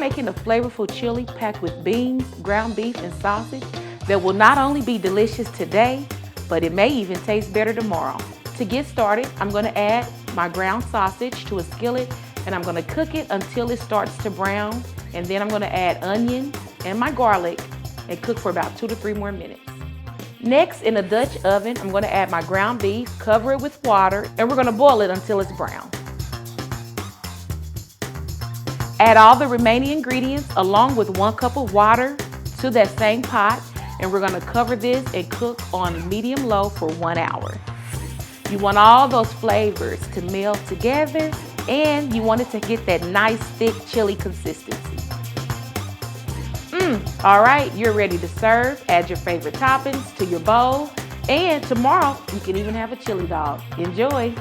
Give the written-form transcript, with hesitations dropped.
making a flavorful chili packed with beans, ground beef, and sausage that will not only be delicious today, but it may even taste better tomorrow. To get started, I'm gonna add my ground sausage to a skillet and I'm gonna cook it until it starts to brown. And then I'm gonna add onions and my garlic and cook for about 2 to 3 more minutes. Next, in a Dutch oven, I'm gonna add my ground beef, cover it with water, and we're gonna boil it until it's brown. Add all the remaining ingredients along with 1 cup of water to that same pot, and we're gonna cover this and cook on medium-low for 1 hour. You want all those flavors to meld together, and you want it to get that nice thick chili consistency. All right, you're ready to serve. Add your favorite toppings to your bowl, and tomorrow you can even have a chili dog. Enjoy.